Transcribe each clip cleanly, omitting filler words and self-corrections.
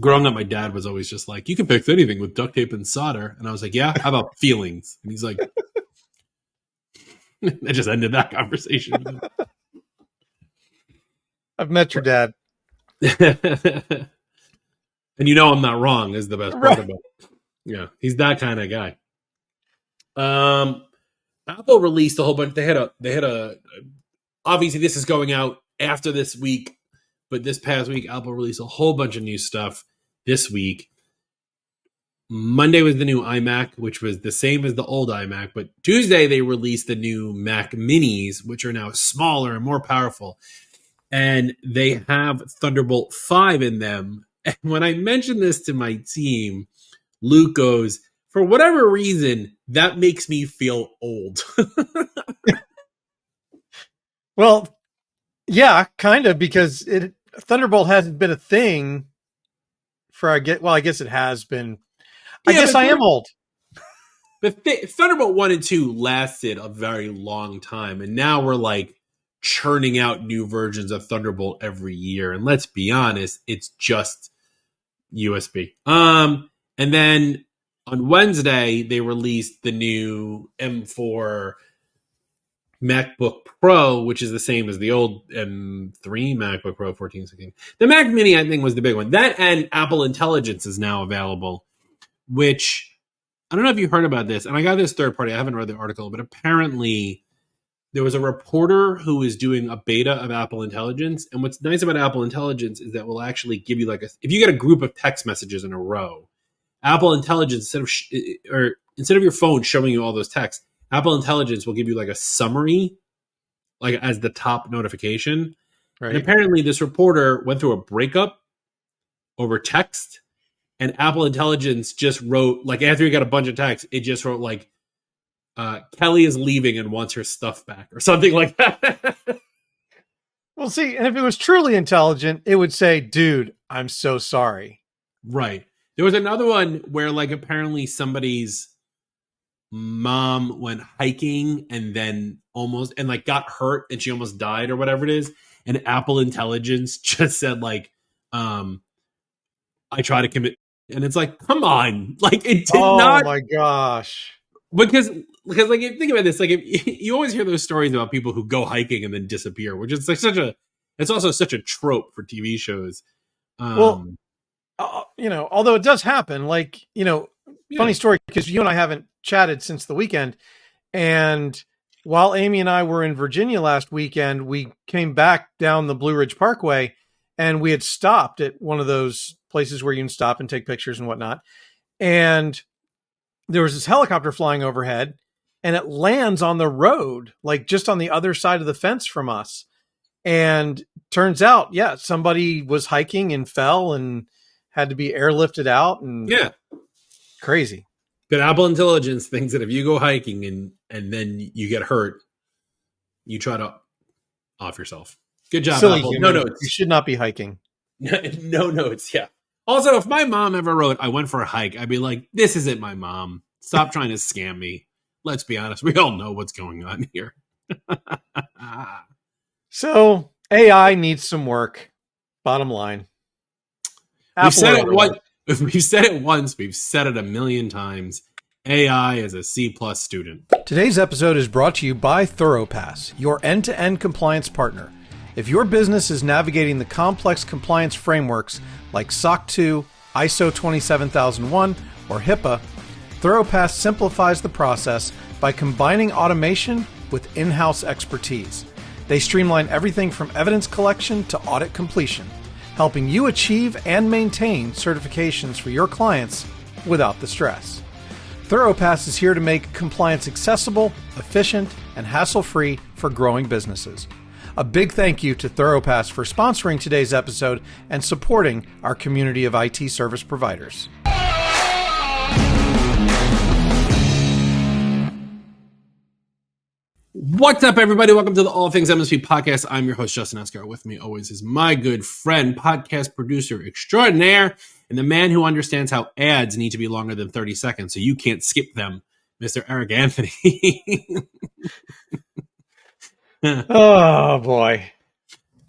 growing up, my dad was always just like, you can fix anything with duct tape and solder. And I was like, yeah, how about feelings? And he's like, I just ended that conversation with him. I've met your dad. And you know I'm not wrong is the best part about it. Yeah, he's that kind of guy. Apple released a whole bunch. They had a obviously this is going out after this week, but this past week Apple released a whole bunch of new stuff this week. Monday was the new iMac, which was the same as the old iMac, but Tuesday they released the new Mac Minis, which are now smaller and more powerful. And they have Thunderbolt 5 in them. And when I mentioned this to my team, Luke goes, for whatever reason, that makes me feel old. Well, yeah, kind of, because Thunderbolt hasn't been a thing for, I guess it has been. I guess I am old. But Thunderbolt 1 and 2 lasted a very long time. And now we're like churning out new versions of Thunderbolt every year. And let's be honest, it's just USB. And then on Wednesday, they released the new M4 MacBook Pro, which is the same as the old M3 MacBook Pro 14, 16. The Mac Mini, I think, was the big one. That and Apple Intelligence is now available, which I don't know if you heard about this. And I got this third party. I haven't read the article, but apparently there was a reporter who was doing a beta of Apple Intelligence. And what's nice about Apple Intelligence is that will actually give you like if you get a group of text messages in a row, Apple Intelligence, instead of your phone showing you all those texts, Apple Intelligence will give you like a summary, like as the top notification. Right. And apparently this reporter went through a breakup over text, and Apple Intelligence just wrote, like after he got a bunch of texts, it just wrote like, Kelly is leaving and wants her stuff back or something like that. Well, see, and if it was truly intelligent, it would say, dude, I'm so sorry. Right. There was another one where like apparently somebody's mom went hiking and then like got hurt and she almost died or whatever it is. And Apple Intelligence just said like, I try to commit. And it's like, come on. Like it did not. Oh my gosh. Because like think about this, like if, you always hear those stories about people who go hiking and then disappear, which is like it's also such a trope for TV shows. Well, although it does happen, like, funny story, because you and I haven't chatted since the weekend. And while Amy and I were in Virginia last weekend, we came back down the Blue Ridge Parkway and we had stopped at one of those places where you can stop and take pictures and whatnot. And there was this helicopter flying overhead and it lands on the road, like just on the other side of the fence from us. And turns out, yeah, somebody was hiking and fell and had to be airlifted out. And crazy. But Apple Intelligence thinks that if you go hiking and then you get hurt, you try to off yourself. Good job, Silly Apple. Human. No notes. You should not be hiking. No notes. Yeah. Also, if my mom ever wrote, I went for a hike, I'd be like, this isn't my mom. Stop trying to scam me. Let's be honest. We all know what's going on here. So AI needs some work. Bottom line. We've said it once. We've said it a million times. AI is a C+ student. Today's episode is brought to you by Thoropass, your end-to-end compliance partner. If your business is navigating the complex compliance frameworks like SOC 2, ISO 27001, or HIPAA, Thoropass simplifies the process by combining automation with in-house expertise. They streamline everything from evidence collection to audit completion, helping you achieve and maintain certifications for your clients without the stress. Thoropass is here to make compliance accessible, efficient, and hassle-free for growing businesses. A big thank you to Thoropass for sponsoring today's episode and supporting our community of IT service providers. What's up, everybody? Welcome to the All Things MSP podcast. I'm your host, Justin Escar. With me always is my good friend, podcast producer extraordinaire, and the man who understands how ads need to be longer than 30 seconds so you can't skip them, Mr. Eric Anthony. Oh, boy.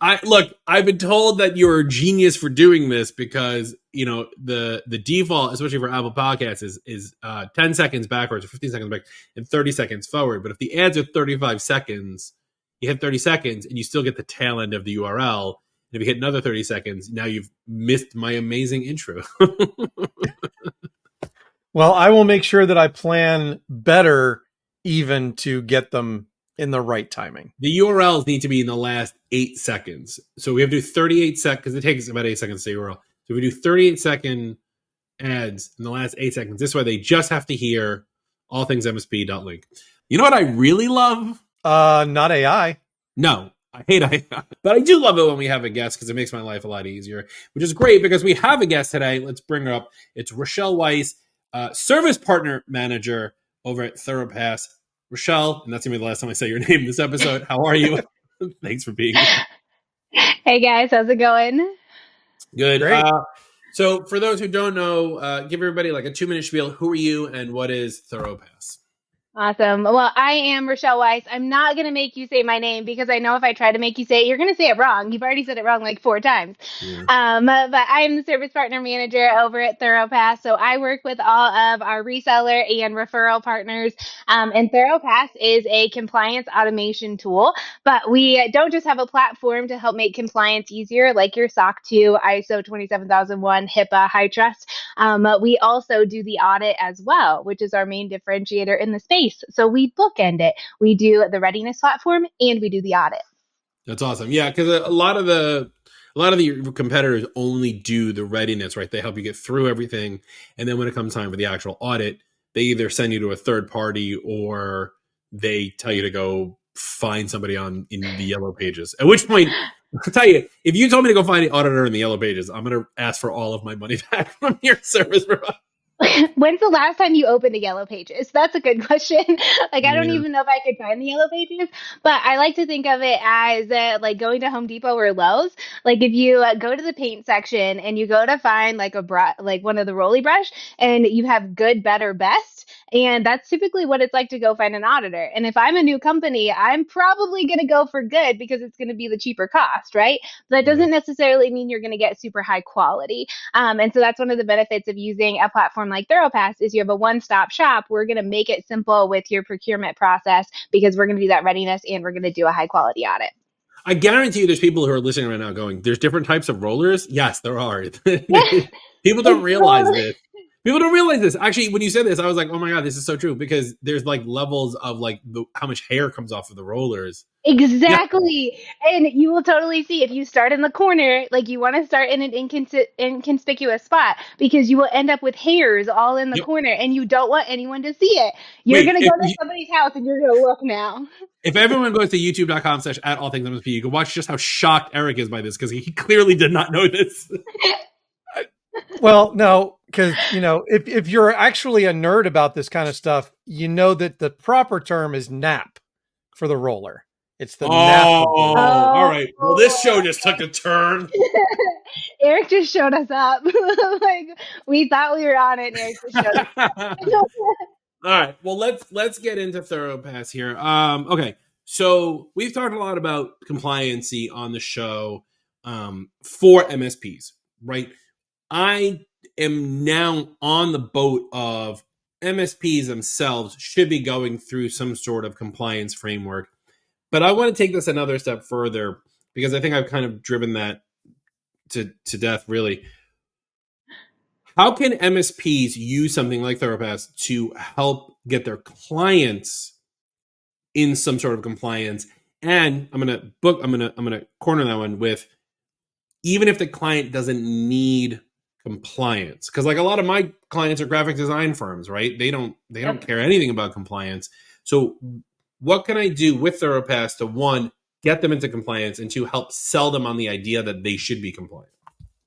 I've been told that you're a genius for doing this because the default, especially for Apple Podcasts, is 10 seconds backwards or 15 seconds back and 30 seconds forward. But if the ads are 35 seconds, you hit 30 seconds and you still get the tail end of the URL. And if you hit another 30 seconds, now you've missed my amazing intro. Well, I will make sure that I plan better even to get them in the right timing. The URLs need to be in the last 8 seconds. So we have to do 38 seconds because it takes about 8 seconds to say URL. So we do 38-second ads in the last 8 seconds. This way they just have to hear all things MSP.link. You know what I really love? Not AI. No, I hate AI. But I do love it when we have a guest because it makes my life a lot easier, which is great because we have a guest today. Let's bring her up. It's Rachell Weiss, service partner manager over at Thoropass. Rachell, and that's going to be the last time I say your name this episode. How are you? Thanks for being here. Hey guys, how's it going? Good. Great. So for those who don't know, give everybody like a 2-minute spiel. Who are you and what is Thoropass? Awesome. Well, I am Rachell Weiss. I'm not going to make you say my name because I know if I try to make you say it, you're going to say it wrong. You've already said it wrong like 4 times. Yeah. But I am the service partner manager over at Thoropass. So I work with all of our reseller and referral partners. And Thoropass is a compliance automation tool. But we don't just have a platform to help make compliance easier, like your SOC 2, ISO 27001, HIPAA, HITRUST. We also do the audit as well, which is our main differentiator in the space. So we bookend it. We do the readiness platform and we do the audit. That's awesome. Yeah, because a lot of the competitors only do the readiness, right? They help you get through everything, and then when it comes time for the actual audit, they either send you to a third party or they tell you to go find somebody in the yellow pages. At which point, I'll tell you, if you told me to go find an auditor in the yellow pages, I'm going to ask for all of my money back from your service provider. When's the last time you opened a Yellow Pages? That's a good question. I don't even know if I could find the Yellow Pages, but I like to think of it as like going to Home Depot or Lowe's. Like if you go to the paint section and you go to find like like one of the Rolly brush and you have good, better, best. And that's typically what it's like to go find an auditor. And if I'm a new company, I'm probably going to go for good because it's going to be the cheaper cost, right? But that doesn't necessarily mean you're going to get super high quality. And so that's one of the benefits of using a platform like Thoropass is you have a one-stop shop. We're going to make it simple with your procurement process because we're going to do that readiness and we're going to do a high-quality audit. I guarantee you there's people who are listening right now going, there's different types of rollers? Yes, there are. People don't realize this. People don't realize this. Actually, when you said this, I was like, oh my God, this is so true because there's like levels of like how much hair comes off of the rollers. Exactly. Yeah. And you will totally see if you start in the corner, like you want to start in an inconspicuous spot because you will end up with hairs all in the corner and you don't want anyone to see it. You're going to go to somebody's house and you're going to look now. If everyone goes to youtube.com/@allthingsmsp, you can watch just how shocked Eric is by this because he clearly did not know this. Well, no, because, if you're actually a nerd about this kind of stuff, you know that the proper term is nap for the roller. It's the nap. Oh, all right. Well, this show just took a turn. Eric just showed us up. Like we thought we were on it, and Eric just showed us up. All right. Well, let's get into Thoropass here. Okay. So we've talked a lot about compliancy on the show for MSPs, right? I am now on the boat of MSPs themselves should be going through some sort of compliance framework. But I want to take this another step further because I think I've kind of driven that to death, really. How can MSPs use something like Thoropass to help get their clients in some sort of compliance? And I'm gonna corner that one with even if the client doesn't need compliance, because like a lot of my clients are graphic design firms, right? They don't care anything about compliance. So what can I do with Thoropass to, one, get them into compliance, and two, help sell them on the idea that they should be compliant?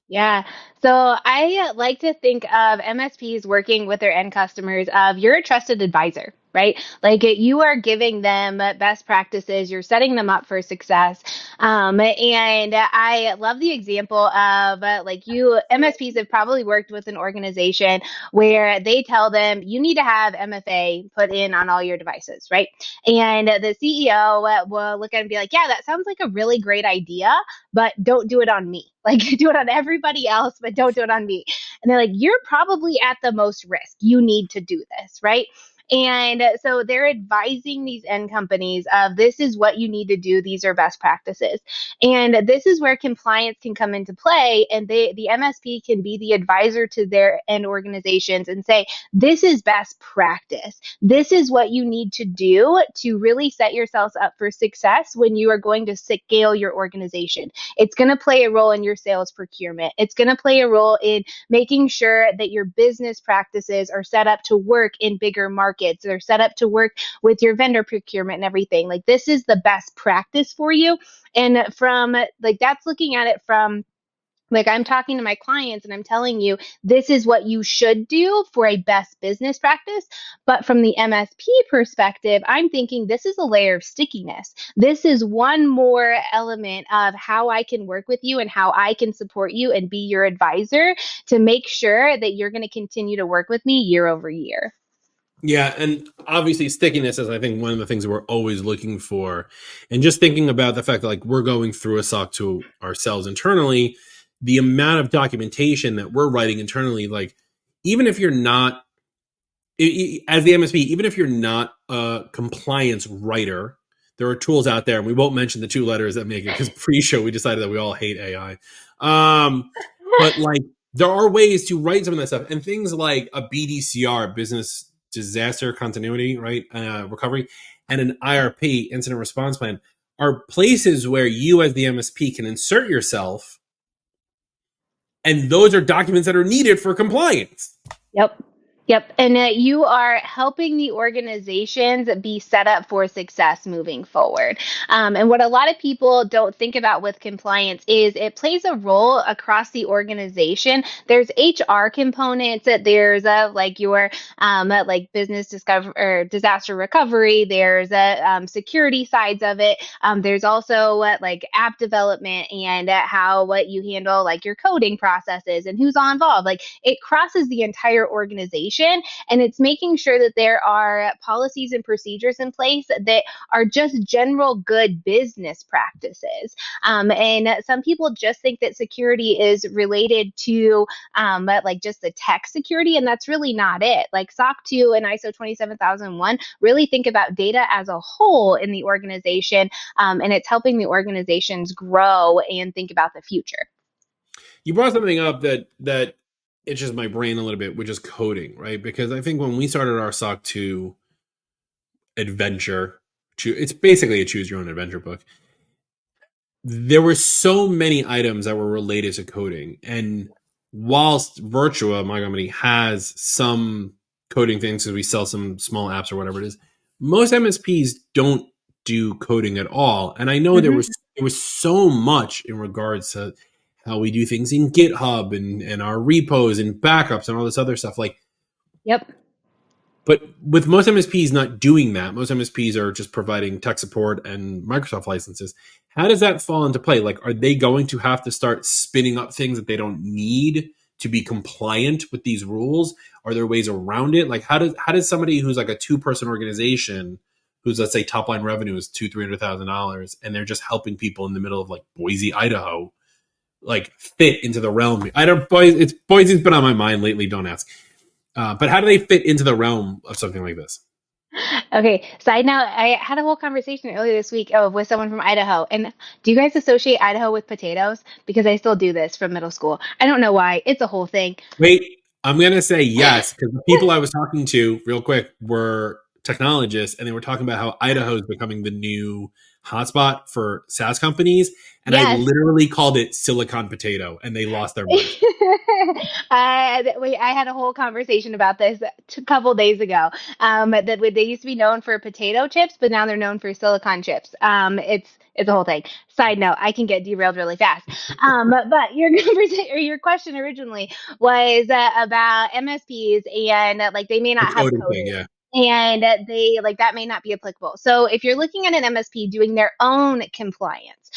Yeah. So I like to think of MSPs working with their end customers of you're a trusted advisor. right? Like you are giving them best practices, you're setting them up for success. And I love the example of like you MSPs have probably worked with an organization where they tell them you need to have MFA put in on all your devices, right? And the CEO will look at it and be like, yeah, that sounds like a really great idea, but don't do it on me. Like do it on everybody else, but don't do it on me. And they're like, you're probably at the most risk. You need to do this, right? And so they're advising these end companies of this is what you need to do. These are best practices. And this is where compliance can come into play. And the MSP can be the advisor to their end organizations and say, this is best practice. This is what you need to do to really set yourselves up for success when you are going to scale your organization. It's going to play a role in your sales procurement. It's going to play a role in making sure that your business practices are set up to work in bigger markets. They're set up to work with your vendor procurement and everything. Like this is the best practice for you. And from like that's looking at it from like I'm talking to my clients and I'm telling you, this is what you should do for a best business practice. But from the MSP perspective, I'm thinking this is a layer of stickiness. This is one more element of how I can work with you and how I can support you and be your advisor to make sure that you're going to continue to work with me year over year. Yeah, and obviously stickiness is, I think, one of the things that we're always looking for. And just thinking about the fact that like we're going through a SOC 2 ourselves internally, the amount of documentation that we're writing internally, like even if you're not, as the MSP, even if you're not a compliance writer, there are tools out there, and we won't mention the two letters that make it because pre-show we decided that we all hate AI. But like there are ways to write some of that stuff, and things like a BDCR, business disaster continuity, right, recovery, and an IRP, incident response plan, are places where you as the MSP can insert yourself, and those are documents that are needed for compliance. Yep. Yep. And you are helping the organizations be set up for success moving forward. And what a lot of people don't think about with compliance is it plays a role across the organization. There's HR components, there's like your like business discovery or disaster recovery. There's security sides of it. There's also like app development and how what you handle like your coding processes and who's all involved. Like it crosses the entire organization. And it's making sure that there are policies and procedures in place that are just general good business practices. And some people just think that security is related to like just the tech security, and that's really not it. Like SOC 2 and ISO 27001 really think about data as a whole in the organization, and it's helping the organizations grow and think about the future. You brought something up that itches my brain a little bit, which is coding, right? Because I think when we started our SOC 2 adventure, it's basically a choose your own adventure book. There were so many items that were related to coding. And whilst Virtua, my company, has some coding things because we sell some small apps or whatever it is, most MSPs don't do coding at all. And I know there was so much in regards to how we do things in GitHub and our repos and backups and all this other stuff. Like, Yep. but with most MSPs not doing that, most MSPs are just providing tech support and Microsoft licenses. How does that fall into play? Like, are they going to have to start spinning up things that they don't need to be compliant with these rules? Are there ways around it? Like, how does somebody who's like a 2-person organization, who's let's say top line revenue is $200,000-$300,000, and they're just helping people in the middle of like Boise, Idaho, like fit into the realm? Boise's been on my mind lately. Don't ask. But how do they fit into the realm of something like this? Okay, side note, I had a whole conversation earlier this week with someone from Idaho. And do you guys associate Idaho with potatoes? Because I still do this from middle school. I don't know why. It's a whole thing. Wait, I'm going to say yes, because the people I was talking to real quick were technologists, and they were talking about how Idaho is becoming the new hotspot for SaaS companies. And I Yes. literally called it silicon potato, and they lost their mind. I had a whole conversation about this a couple days ago. They used to be known for potato chips, but now they're known for silicon chips. It's a whole thing. Side note, I can get derailed really fast. But your conversation or your question originally was about MSPs and like they may The not have coding thing, coding. yeah. and they like that may not be applicable. So if you're looking at an MSP doing their own compliance,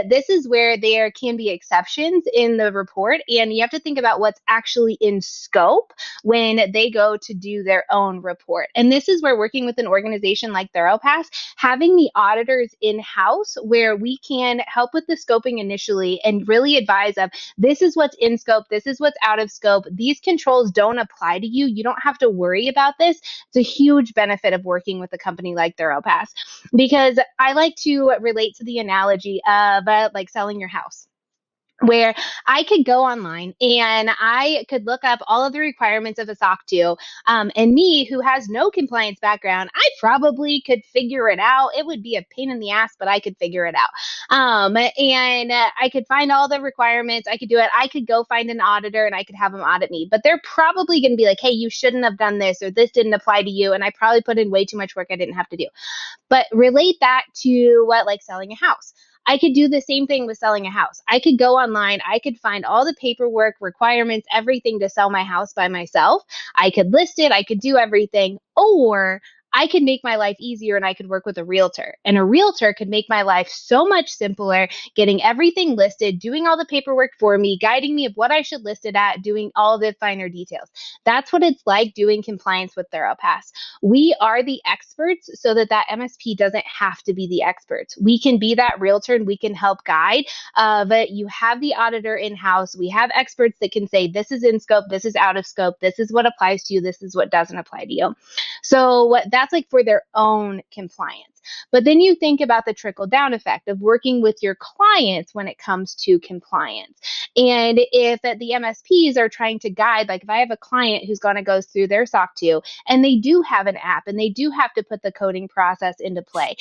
this is where there can be exceptions in the report, and you have to think about what's actually in scope when they go to do their own report. And this is where working with an organization like Thoropass, having the auditors in-house where we can help with the scoping initially and really advise of this is what's in scope, this is what's out of scope, these controls don't apply to you, you don't have to worry about this. It's a huge benefit of working with a company like Thoropass, because I like to relate to the analogy of like selling your house, where I could go online and I could look up all of the requirements of a SOC 2. And me, who has no compliance background, I probably could figure it out. It would be a pain in the ass, but I could figure it out. And I could find all the requirements. I could do it. I could go find an auditor and I could have them audit me. But they're probably going to be like, hey, you shouldn't have done this, or this didn't apply to you. And I probably put in way too much work I didn't have to do. But relate that to what, like selling a house. I could do the same thing with selling a house. I could go online. I could find all the paperwork, requirements, everything to sell my house by myself. I could list it. I could do everything. Or I could make my life easier and I could work with a realtor. And a realtor could make my life so much simpler, getting everything listed, doing all the paperwork for me, guiding me of what I should list it at, doing all the finer details. That's what it's like doing compliance with Thoropass. We are the experts so that that MSP doesn't have to be the experts. We can be that realtor and we can help guide. But you have the auditor in-house. We have experts that can say, this is in scope, this is out of scope, this is what applies to you, this is what doesn't apply to you. So that's like for their own compliance. But then you think about the trickle down effect of working with your clients when it comes to compliance. And if the MSPs are trying to guide, like if I have a client who's going to go through their SOC 2 and they do have an app and they do have to put the coding process into play,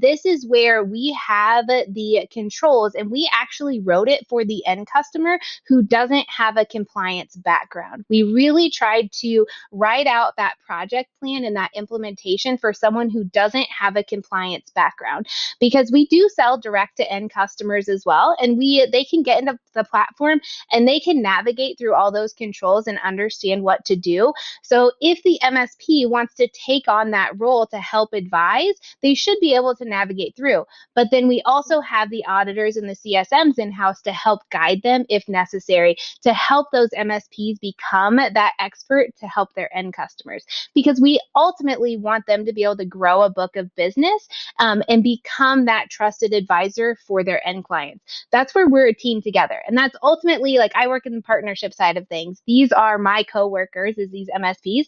this is where we have the controls and we actually wrote it for the end customer who doesn't have a compliance background. We really tried to write out that project plan and that implementation for someone who doesn't have a compliance background, because we do sell direct to end customers as well, and they can get into the platform and they can navigate through all those controls and understand what to do. So if the MSP wants to take on that role to help advise, they should be able to navigate through. But then we also have the auditors and the CSMs in-house to help guide them if necessary, to help those MSPs become that expert to help their end customers, because we ultimately want them to be able to grow a book of business and become that trusted advisor for their end clients. That's where we're a team together. And that's ultimately, like, I work in the partnership side of things. These are my coworkers, is these MSPs.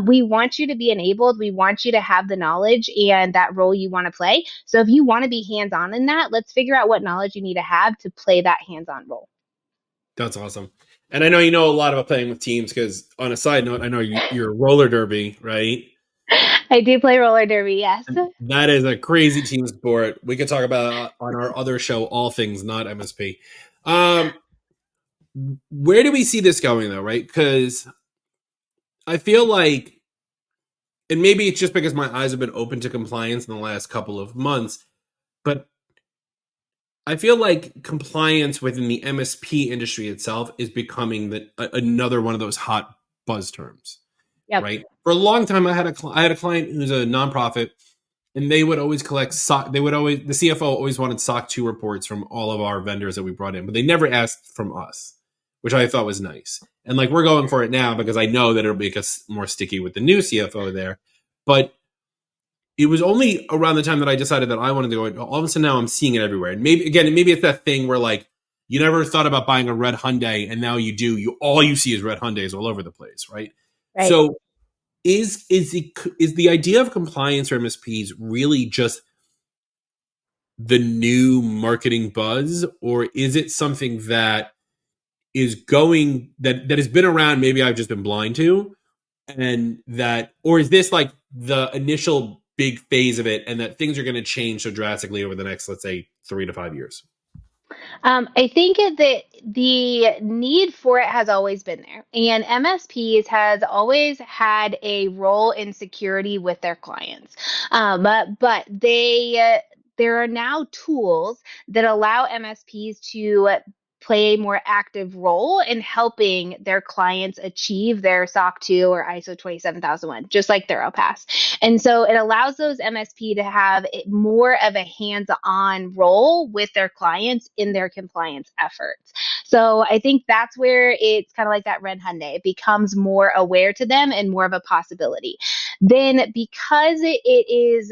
We want you to be enabled. We want you to have the knowledge and that role you want to play. So if you want to be hands-on in that, let's figure out what knowledge you need to have to play that hands-on role. That's awesome. And I know you know a lot about playing with teams, because on a side note, I know you're roller derby, right? I do play roller derby, yes. And that is a crazy team sport. We could talk about on our other show, All Things Not MSP. Where do we see this going, though, right? Because I feel like, and maybe it's just because my eyes have been open to compliance in the last couple of months, but I feel like compliance within the MSP industry itself is becoming another one of those hot buzz terms. Yep. Right? For a long time, I had a client who's a nonprofit, and they would always collect SOC. The CFO always wanted SOC 2 reports from all of our vendors that we brought in, but they never asked from us, which I thought was nice. And like, we're going for it now because I know that it'll make us more sticky with the new CFO there. But it was only around the time that I decided that I wanted to go. All of a sudden now I'm seeing it everywhere. And maybe it's that thing where, like, you never thought about buying a red Hyundai, and now you do. All you see is red Hyundais all over the place, right? So is the idea of compliance for MSPs really just the new marketing buzz, or is it something that is going that has been around? Maybe I've just been blind to, and that, or is this like the initial big phase of it, and that things are going to change so drastically over the next, let's say, 3 to 5 years? I think that the need for it has always been there, and MSPs has always had a role in security with their clients. But there are now tools that allow MSPs to play a more active role in helping their clients achieve their SOC 2 or ISO 27001, just like Thoropass. And so it allows those MSP to have more of a hands-on role with their clients in their compliance efforts. So I think that's where it's kind of like that red Hyundai. It becomes more aware to them and more of a possibility. Then because it is,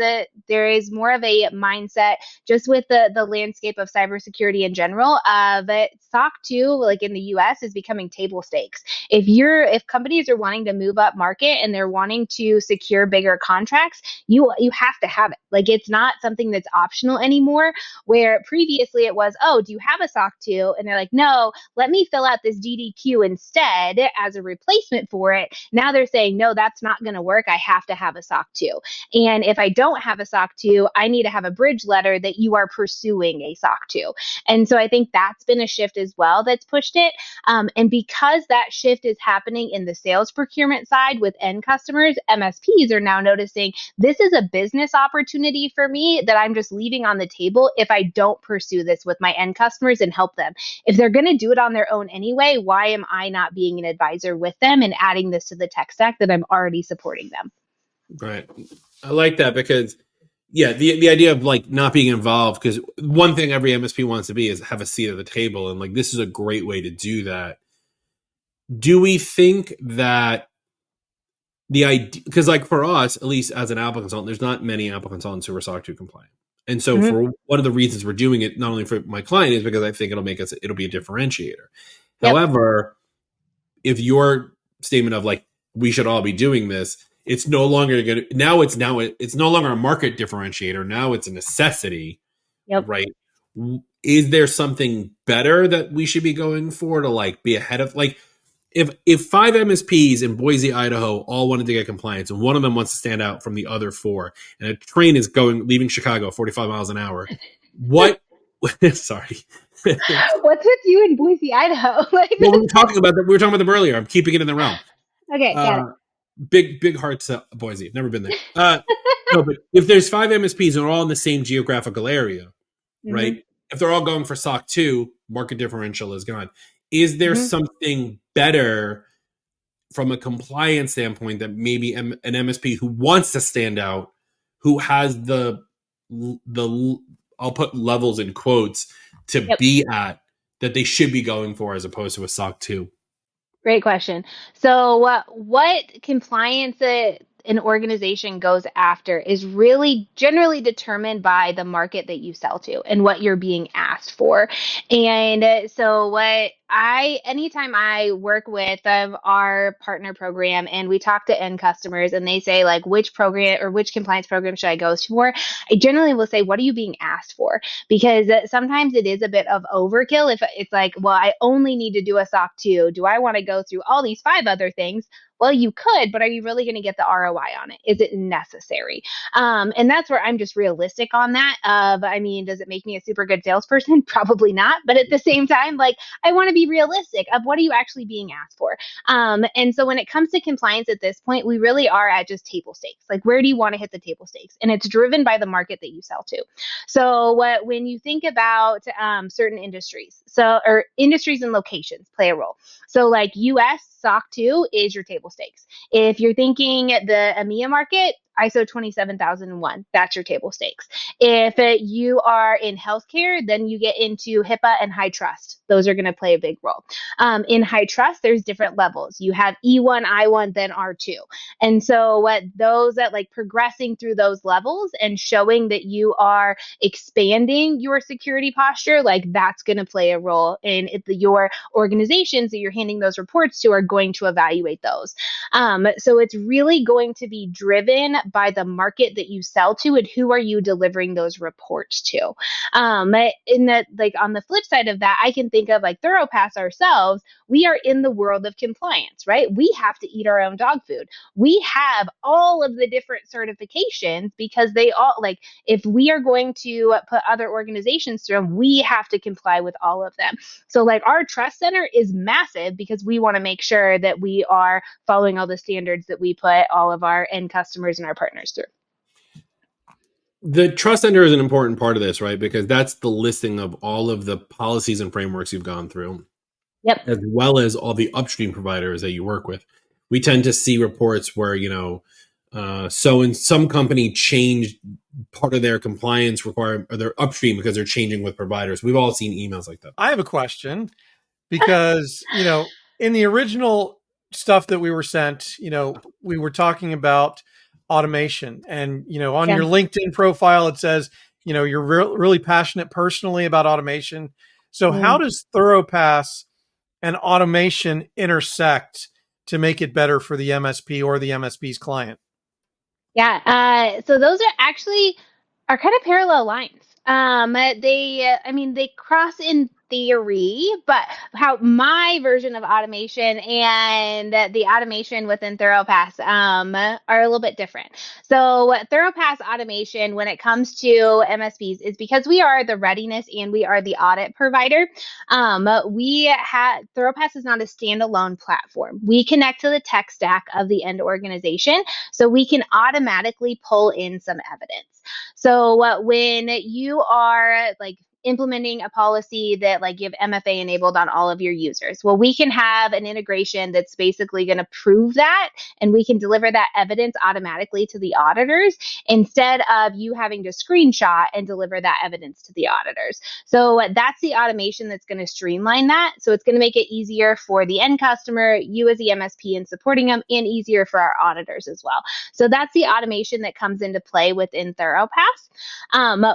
there is more of a mindset just with the landscape of cybersecurity in general of SOC 2, like in the US, is becoming table stakes. If companies are wanting to move up market and they're wanting to secure bigger contracts, you have to have it. Like it's not something that's optional anymore, where previously it was, oh, do you have a SOC 2? And they're like, no, let me fill out this DDQ instead as a replacement for it. Now they're saying, no, that's not going to work. I have to have a SOC 2. And if I don't have a SOC 2, I need to have a bridge letter that you are pursuing a SOC 2. And so I think that's been a shift as well that's pushed it. And because that shift is happening in the sales procurement side with end customers, MSPs are now noticing this is a business opportunity for me that I'm just leaving on the table if I don't pursue this with my end customers and help them. If they're going to do it on their own anyway, why am I not being an advisor with them and adding this to the tech stack that I'm already supporting them? Right. I like that because, yeah, the idea of like not being involved, because one thing every MSP wants to be is have a seat at the table. And like, this is a great way to do that. Do we think that the idea, because like for us, at least as an Apple consultant, there's not many Apple consultants who are SOC 2 compliant. And so for one of the reasons we're doing it, not only for my client, is because I think it'll be a differentiator. Yep. However, if your statement of like, we should all be doing this, it's no longer going to, it's no longer a market differentiator. Now it's a necessity, right? Is there something better that we should be going for to like be ahead of, like, if 5 MSPs in Boise, Idaho all wanted to get compliance and one of them wants to stand out from the other 4 and a train is leaving Chicago 45 miles an hour, what, sorry. What's with you in Boise, Idaho? Well, we were talking about them earlier. I'm keeping it in the realm. Okay, got it. Big hearts to Boise. Never been there. No, but if there's 5 MSPs and they're all in the same geographical area, right? If they're all going for SOC 2, market differential is gone. Is there something better from a compliance standpoint that maybe an MSP who wants to stand out, who has the I'll put levels in quotes to be at, that they should be going for as opposed to a SOC 2? Great question. So what compliance an organization goes after is really generally determined by the market that you sell to and what you're being asked for. And so anytime I work with our partner program and we talk to end customers and they say like, which program or which compliance program should I go for? I generally will say, what are you being asked for? Because sometimes it is a bit of overkill. If it's like, well, I only need to do a SOC 2. Do I want to go through all these 5 other things? Well, you could, but are you really going to get the ROI on it? Is it necessary? And that's where I'm just realistic on that. Does it make me a super good salesperson? Probably not. But at the same time, like I want to be realistic of what are you actually being asked for? And so when it comes to compliance at this point, we really are at just table stakes. Like where do you want to hit the table stakes? And it's driven by the market that you sell to. So when you think about certain industries, or industries and locations play a role. So like US SOC 2 is your table stakes. If you're thinking the EMEA market, ISO 27001, that's your table stakes. If you are in healthcare, then you get into HIPAA and high trust. Those are going to play a big role. In high trust, there's different levels. You have E1, I1, then R2. And so what those that like progressing through those levels and showing that you are expanding your security posture, like that's going to play a role in your organizations that you're handing those reports to are going to evaluate those. So it's really going to be driven by the market that you sell to and who are you delivering those reports to. On the flip side of that, I can think of like Thoropass ourselves. We are in the world of compliance, right? We have to eat our own dog food. We have all of the different certifications because they all like, if we are going to put other organizations through them, we have to comply with all of them. So like our trust center is massive because we want to make sure that we are following all the standards that we put all of our end customers and our partners through. The trust center is an important part of this, right? Because that's the listing of all of the policies and frameworks you've gone through, Yep. as well as all the upstream providers that you work with. We tend to see reports where, so in some company changed part of their compliance requirement or their upstream because they're changing with providers. We've all seen emails like that. I have a question because, in the original stuff that we were sent, we were talking about automation and, on your LinkedIn profile, it says, you're really passionate personally about automation. So how does Thoropass and automation intersect to make it better for the MSP or the MSP's client? Yeah. So those are kind of parallel lines. They cross in theory, but how my version of automation and the automation within Thoropass are a little bit different. So Thoropass automation, when it comes to MSPs, is because we are the readiness and we are the audit provider. Thoropass is not a standalone platform. We connect to the tech stack of the end organization, so we can automatically pull in some evidence. So when you are implementing a policy that you have MFA enabled on all of your users, well, we can have an integration that's basically going to prove that, and we can deliver that evidence automatically to the auditors instead of you having to screenshot and deliver that evidence to the auditors. So that's the automation that's going to streamline that. So it's going to make it easier for the end customer, you as the MSP in supporting them, and easier for our auditors as well. So that's the automation that comes into play within Thoropass.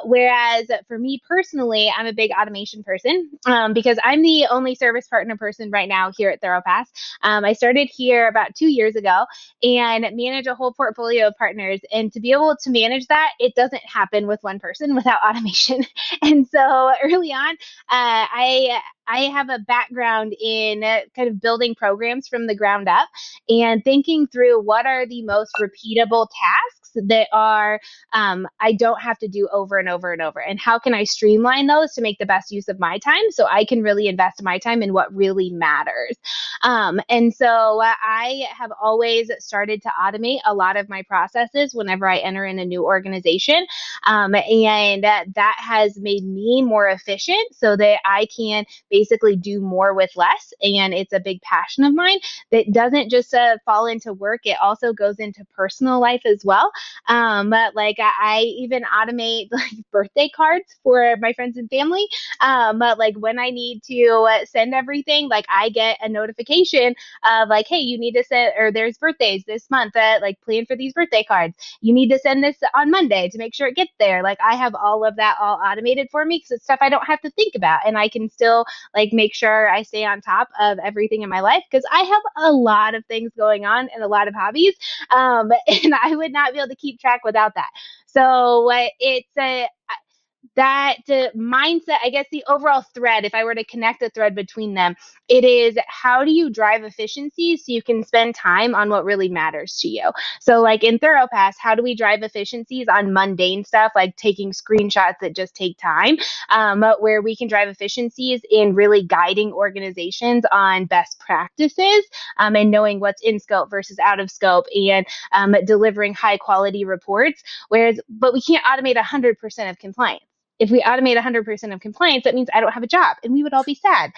Whereas for me personally, I'm a big automation person because I'm the only service partner person right now here at Thoropass. I started here about 2 years ago and manage a whole portfolio of partners. And to be able to manage that, it doesn't happen with one person without automation. And so early on, I have a background in kind of building programs from the ground up and thinking through what are the most repeatable tasks that are I don't have to do over and over and over, and how can I streamline those to make the best use of my time so I can really invest my time in what really matters. And so I have always started to automate a lot of my processes whenever I enter in a new organization. And that has made me more efficient so that I can basically do more with less. And it's a big passion of mine that doesn't just fall into work. It also goes into personal life as well. I even automate birthday cards for my friends and family. When I need to send everything, I get a notification of hey, you need to send, or there's birthdays this month, plan for these birthday cards. You need to send this on Monday to make sure it gets there. I have all of that all automated for me because it's stuff I don't have to think about, and I can still make sure I stay on top of everything in my life because I have a lot of things going on and a lot of hobbies, and I would not be able to keep track without that. So that mindset, I guess the overall thread, if I were to connect the thread between them, it is how do you drive efficiency so you can spend time on what really matters to you? So in Thoropass, how do we drive efficiencies on mundane stuff like taking screenshots that just take time, where we can drive efficiencies in really guiding organizations on best practices and knowing what's in scope versus out of scope and delivering high quality reports. But we can't automate 100% of compliance. If we automate 100% of compliance, that means I don't have a job and we would all be sad.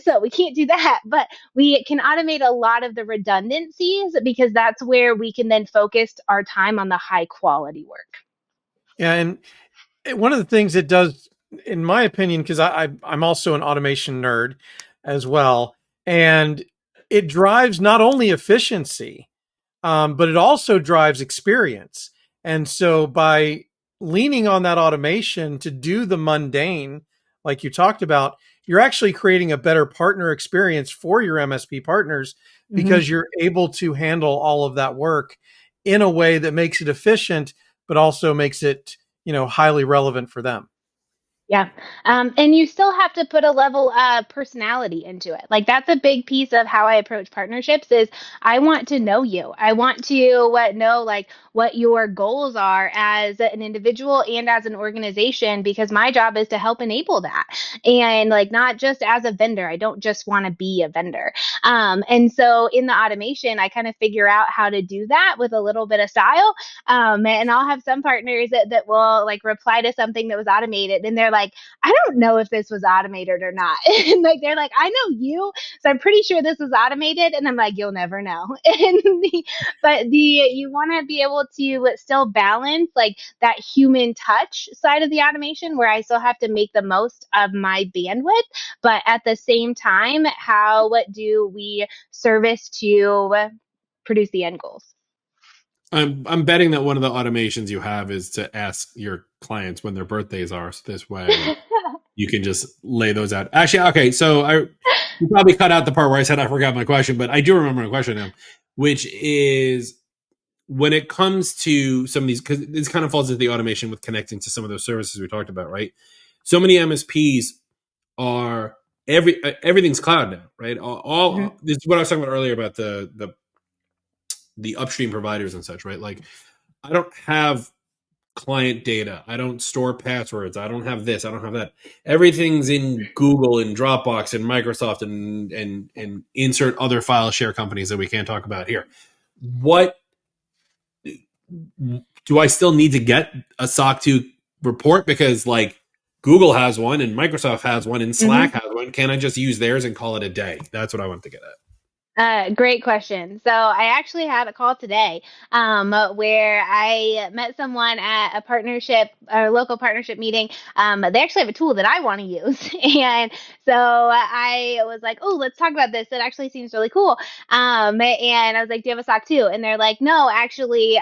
So we can't do that, but we can automate a lot of the redundancies because that's where we can then focus our time on the high quality work. Yeah. And one of the things it does, in my opinion, because I'm also an automation nerd as well, and it drives not only efficiency, but it also drives experience. And so by leaning on that automation to do the mundane, like you talked about, you're actually creating a better partner experience for your MSP partners because you're able to handle all of that work in a way that makes it efficient, but also makes it, highly relevant for them. Yeah. And you still have to put a level of personality into it. Like that's a big piece of how I approach partnerships is I want to know you. I want to know like what your goals are as an individual and as an organization, because my job is to help enable that. And like not just as a vendor. I don't just want to be a vendor. And so in the automation, I kind of figure out how to do that with a little bit of style. And I'll have some partners that will like reply to something that was automated and they're like, I don't know if this was automated or not. And like, they're like, I know you, so I'm pretty sure this was automated. And I'm like, you'll never know. But you want to be able to still balance like that human touch side of the automation where I still have to make the most of my bandwidth. But at the same time, how do we service to produce the end goals? I'm betting that one of the automations you have is to ask your clients when their birthdays are, so this way you can just lay those out. Actually, okay, so you probably cut out the part where I said I forgot my question, but I do remember my question now, which is when it comes to some of these, because this kind of falls into the automation with connecting to some of those services we talked about, right? So many MSPs are everything's cloud now, right? All this is what I was talking about earlier about the upstream providers and such, right? Like I don't have client data. I don't store passwords. I don't have this. I don't have that. Everything's in Google and Dropbox and Microsoft and insert other file share companies that we can't talk about here. What do I still need to get a SOC 2 report? Because like Google has one and Microsoft has one and Slack has one. Can I just use theirs and call it a day? That's what I want to get at. Great question. So I actually had a call today where I met someone at a partnership, a local partnership meeting. They actually have a tool that I want to use. And so I was like, oh, let's talk about this. It actually seems really cool. And I was like, do you have a SOC 2? And they're like, no, actually,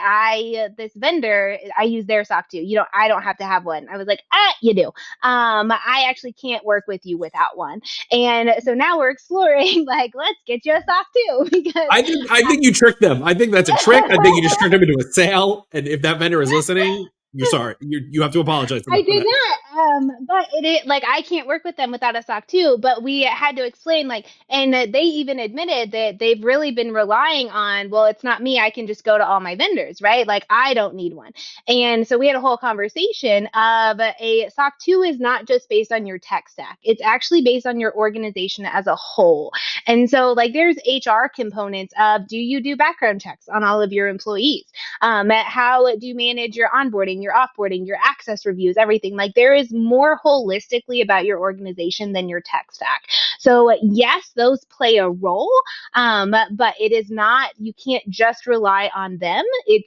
this vendor, I use their SOC 2. I don't have to have one. I was like, you do. I actually can't work with you without one. And so now we're exploring, like, let's get you a SOC 2 because I think you tricked them. I think that's a trick. I think you just turned them into a sale. And if that vendor is listening, you're sorry. You have to apologize to them I for did that. not. But like I can't work with them without a SOC 2. But we had to explain like, and they even admitted that they've really been relying on. Well, it's not me. I can just go to all my vendors, right? Like I don't need one. And so we had a whole conversation of a SOC 2 is not just based on your tech stack. It's actually based on your organization as a whole. And so like there's HR components of do you do background checks on all of your employees? How do you manage your onboarding, your offboarding, your access reviews, everything? Like there is more holistically about your organization than your tech stack. So yes, those play a role, but it is not, you can't just rely on them.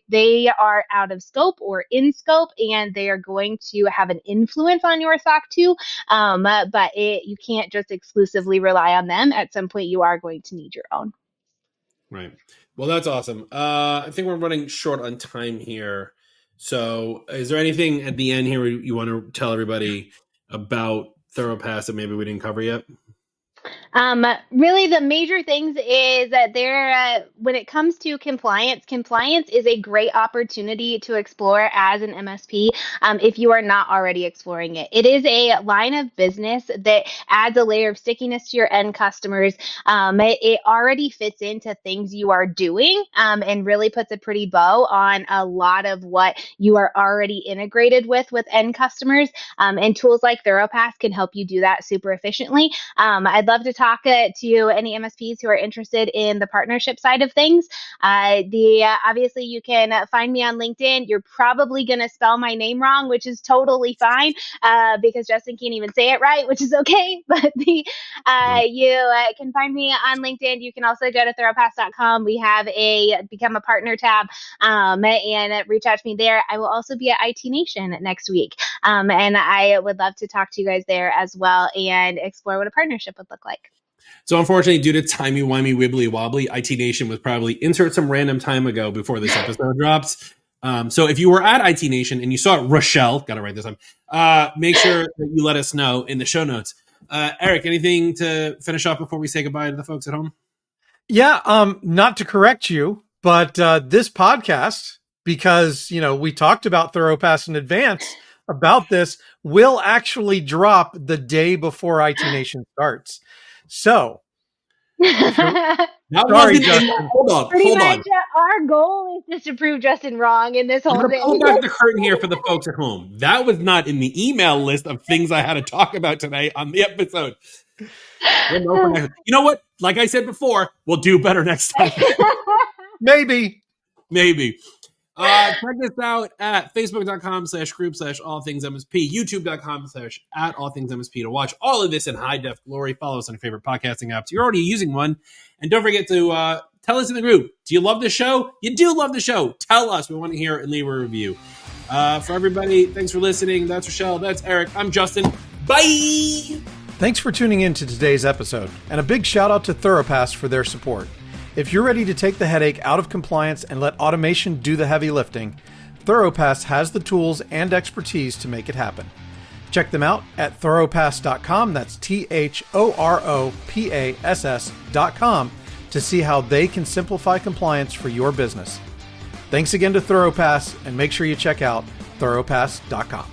They are out of scope or in scope, and they are going to have an influence on your SOC 2, but you can't just exclusively rely on them. At some point, you are going to need your own. Right. Well, that's awesome. I think we're running short on time here. So is there anything at the end here you want to tell everybody about Thoropass that maybe we didn't cover yet? Really, the major things is that when it comes to compliance is a great opportunity to explore as an MSP if you are not already exploring it. It is a line of business that adds a layer of stickiness to your end customers. It already fits into things you are doing and really puts a pretty bow on a lot of what you are already integrated with end customers. And tools like Thoropass can help you do that super efficiently. I'd love to talk to any MSPs who are interested in the partnership side of things. Obviously you can find me on LinkedIn. You're probably going to spell my name wrong, which is totally fine because Justin can't even say it right, which is okay. But you can find me on LinkedIn. You can also go to thoropass.com. We have a become a partner tab and reach out to me there. I will also be at IT Nation next week. And I would love to talk to you guys there as well and explore what a partnership would look like. So unfortunately, due to timey-wimey, wibbly-wobbly, IT Nation was probably insert some random time ago before this episode drops. So if you were at IT Nation and you saw Rachell, got to write this down, make sure that you let us know in the show notes. Eric, anything to finish off before we say goodbye to the folks at home? Yeah, not to correct you, but this podcast, because, we talked about Thoropass in advance, about this will actually drop the day before IT Nation starts. So, That sorry, wasn't Justin. hold on. Pretty much, our goal is just to prove Justin wrong in this I'm whole gonna thing. pull back the curtain here for the folks at home. That was not in the email list of things I had to talk about today on the episode. You know what? Like I said before, we'll do better next time. Maybe. Check us out at facebook.com/group/allthingsmsp, youtube.com/@allthingsmsp to watch all of this in high def glory. Follow us on your favorite podcasting apps. You're already using one. And don't forget to tell us in the group, do you love the show? You do love the show. Tell us. We want to hear it and leave a review. For everybody, thanks for listening. That's Rachell. That's Eric. I'm Justin. Bye! Thanks for tuning in to today's episode, and a big shout out to Thoropass for their support. If you're ready to take the headache out of compliance and let automation do the heavy lifting, Thoropass has the tools and expertise to make it happen. Check them out at thoropass.com. That's thoropass.com to see how they can simplify compliance for your business. Thanks again to Thoropass, and make sure you check out thoropass.com.